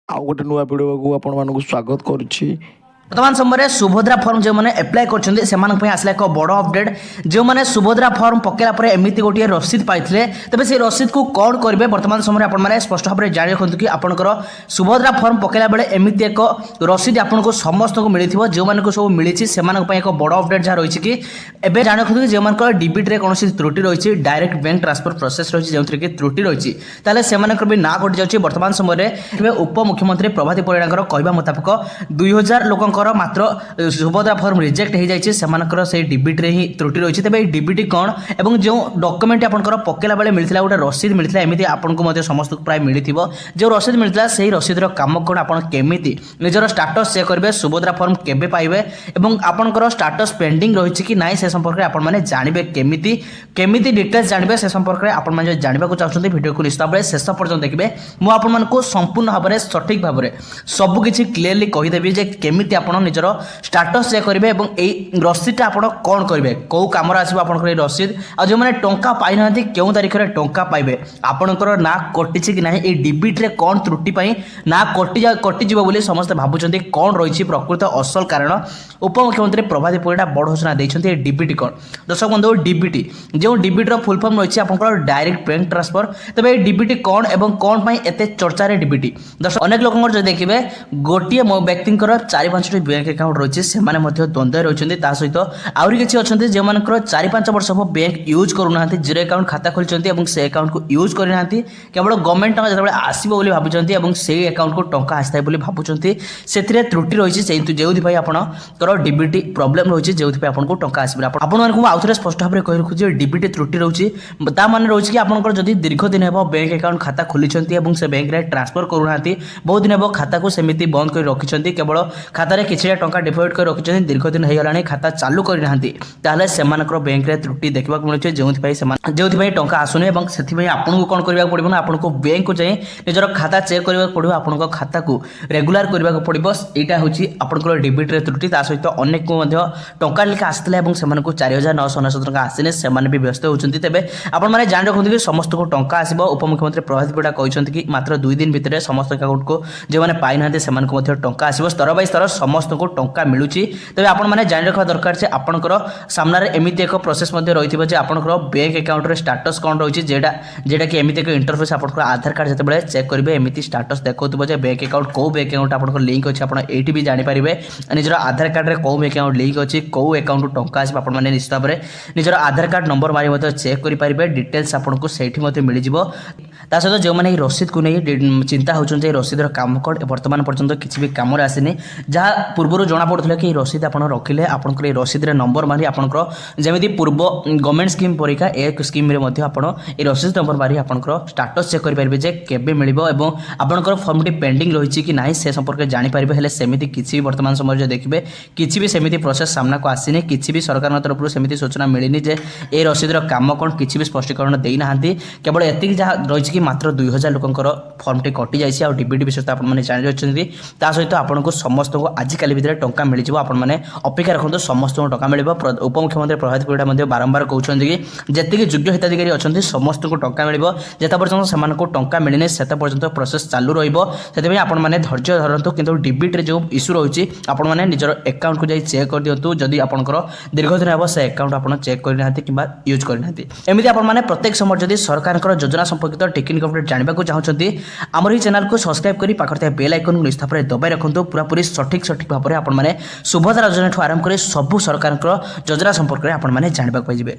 ଆଉ ଗୋଟେ ନୂଆ ଭିଡ଼ିଓକୁ ଆପଣମାନଙ୍କୁ ସ୍ୱାଗତ କରୁଛି। ବର୍ତ୍ତମାନ ସମୟରେ ସୁଭଦ୍ରା ଫର୍ମ ଯେଉଁମାନେ ଆପ୍ଲାଏ କରିଛନ୍ତି ସେମାନଙ୍କ ପାଇଁ ଆସିଲା ଏକ ବଡ଼ ଅପଡେଟ୍। ଯେଉଁମାନେ ସୁଭଦ୍ରା ଫର୍ମ ପକାଇଲା ପରେ ଏମିତି ଗୋଟିଏ ରସିଦ ପାଇଥିଲେ, ତେବେ সেই ରସିଦକୁ କ'ଣ କରିବେ ବର୍ତ୍ତମାନ ସମୟରେ ଆପଣମାନେ ସ୍ପଷ୍ଟ ଭାବରେ ଜାଣି ରଖନ୍ତୁ କି ଆପଣଙ୍କର ସୁଭଦ୍ରା ଫର୍ମ ପକାଇଲା ବେଳେ ଏମିତି ଏକ ରସିଦ ଆପଣଙ୍କୁ ସମସ୍ତଙ୍କୁ ମିଳିଥିବ। ଯେଉଁମାନଙ୍କୁ ସବୁ ମିଳିଛି ସେମାନଙ୍କ ପାଇଁ ଏକ ବଡ଼ ଅପଡେଟ୍ ଯାହା ରହିଛି କି ଏବେ ଜାଣି ରଖନ୍ତୁ କି ଯେଉଁମାନଙ୍କର ଡିବିଟିରେ କୌଣସି ତ୍ରୁଟି ରହିଛି, ଡାଇରେକ୍ଟ ବ୍ୟାଙ୍କ ଟ୍ରାନ୍ସଫର ପ୍ରୋସେସ୍ ରହିଛି ଯେଉଁଥିରେ କି ତ୍ରୁଟି ରହିଛି, ତାହେଲେ ସେମାନଙ୍କର ବି ନାଁ କଟିଯାଉଛି। ବର୍ତ୍ତମାନ ସମୟରେ ଉପମୁଖ୍ୟମନ୍ତ୍ରୀ ପ୍ରଭାତୀ ପରିଡ଼ାଙ୍କର କହିବା ମୁତାବକ 2000 ଲୋକଙ୍କ ମାତ୍ର ସୁଭଦ୍ରା ଫର୍ମ ରିଜେକ୍ଟ हो जाए से डिबिटी ही त्रुटि रही है। तेज डिबिटी कौन और जो डॉक्यूमेंट आपंकर पकेला बेले मिलता गोटे रसीद मिलता एमती आपको समस्त प्राय मिली जो रसीद मिलता से रसीद काम कौन आप निजर स्टाटस चेक करेंगे, सुभद्रा फर्म केबे पाइबे और आपंकर स्टाटस पेंडिंग रही कि ना से संपर्क में आपने जानवे केमिति डिटेल्स जानवे से संपर्क में आप जानवा चाहते वीडियो को निश्चित भाव शेष पर्यटन देखिए। मुझे संपूर्ण भाव में सठिक भाव में सबकि क्लीयरली कहीदेवी केमिति आप निजर स्टाटस चेक करेंगे और यही रसीद आप कौन करेंगे, कौ कम आसो आप रसीद और जो मैंने टंका पाई ना क्यों तारीख में टंका पाइबे, आपंकर ना कटि कि ना ये डिबिट्रे कौन त्रुटि ना कटिज बोली समस्त भावुं कौन रही प्रकृत असल कारण। उपमुख्यमंत्री प्रभाती परिड़ा बड़ घोषणा देते डिबिटी कौन। दर्शक बंधु डिबिटी जो डिबिटर फुल फर्म रही है डायरेक्ट बैंक ट्रांसफर, तेज ये डिबिटी कौन और कौन एत चर्चा डिबिटी। दर्शक अनेक लोक देखिए गोटे व्यक्ति 4-5 बैंक अकाउंट रही है द्वंद्व रही सहित आहरी किसी अच्छा जो 4-5 वर्ष हम बैंक यूज करूना जीरो अकाउंट खाता खोली से अकाउंट को यूज करना केवल गवर्नमेंट टका जो आसो भाई से अकाउंट को टंका आसता है भावुंट से त्रुटि रही जो आपंकर डिबिटी प्रोब्लेम रही जो आपको टंका आस आउ थे स्पष्ट भाव में कही रखुच्छे डिबिटी त्रुटि रही मान रही कि आपंकर जब दीर्घ दिन हे बैंक अकाउंट खाता खोली से बैंक में ट्रांसफर करूना बहुत दिन हे खाता को सेमती बंद कर रखिंट केवल खाता किसी टंका डिपोजिट कर रखिंट दीर्घ दिन हो खाता चालू करना से बैंक में त्रुटि देखा मिलूँ जो टंका आसुनी से आपको कौन करने पड़ो ना आपको बैंक को जाए निजर खाता चेक करने पड़ो आपको खाता को रेगुलार करने पड़ो। यहाँ हूँ आपंकर डिबिट्रे त्रुटि सहित अनेक टंका लिखा आसाला और से 4,999 टंका आसने से भी व्यस्त होती। तेज आपने जान रखते कि समस्त को टंका आसो। उपमुख्यमंत्री प्रभात परिड़ा कहते कि मात्र 2 दिन भितर समस्त अकाउंट को जो मैंने पाई ना से टंका आसो स्तर बाय स्तर समस्त को टंका मिलूँ। तेज आपने जान रखा दरकार से आपंकर सामने एमती एक प्रोसेस रही है आपंकर बैंक अकाउंट स्टाटस कौन रही है जेटा कि एमती एक इंटरफेस आप आधार कार्ड जिते चेक करेंगे एमती स्टाटस देखो बैंक अकाउंट कौ बैंक अकाउंट आप लिंक अच्छे आप ये भी जानीपारे निजर आधार कार्ड में कौ बैंक अकाउंट लिंक अच्छी कौ अकाउंट टंका आस आपने निश्चित भाव में निजर आधार कार्ड नंबर मारी चेक करेंगे डिटेल्स आपको से मिल सहित जो मैंने रसीद को नहीं चिंता होती रसीद काम कौन बर्तमान पर्यंत किसी भी कम आसनी जहाँ पूर्व जना पड़ा कि रसीद आप रखिले आपंकर रसीद नंबर मारी आपंकर जमी पूर्व गवर्नमेंट स्कीम परीक्षा एक स्कीम रसीद नंबर मारी आपंकर स्टाटस चेक करेंगे जे केबे मिलिबो और आपंकर फर्मटी पेंडिंग रही कि ना से संपर्क में जानीपारे हेल्ले सेमती किसी भी वर्तमान समय जो देखिए किसी भी सेमती प्रोसेस सामना को आसीनी किसी भी सरकार तरफ सेमती सूचना मिलनी जे ए रसीदर काम कौन किसी भी स्पष्टीकरण देना केवल एति जहाँ रही कि मात्र 2000 लोकंर फर्मटी कटि जाइए और डिबिटी विषय आपने जानी रही सहित आपको समस्त को आजिकल भितर टंका मिल आपने अपेक्षा रखते समस्त को टंका मिल। उपमुख्यमंत्री प्रभात परिड़ा बारंबार कहते कि जी योग्य हिताधिकारी अच्छा समस्त को टंका मिल जिते पर्यटन से टंका मिलने से पर्यटन प्रोसेस चालू रही आपने धैर्य धरतु कि डिबिट्रे जो इश्यू रही आपने निजर अकाउंट को चेक कर दिंतु जदि आपंकर दीर्घ दिन हे से अकाउंट आप चेक करना कि यूज करना एमती आपने प्रत्येक समय जदि सरकार योजना संपर्कित टेक्निक अपडेट जानवा चाहते आमर ही चैनल को सब्सक्राइब कर पाखे बेल आइकन को निश्चित भाव में दबाई रखुद पूरापूरी सठिक भाव में आपने सुभद्रा योजना आरंभ कर सबू सरकार योजना संपर्क में आपने जानवा पाइबे।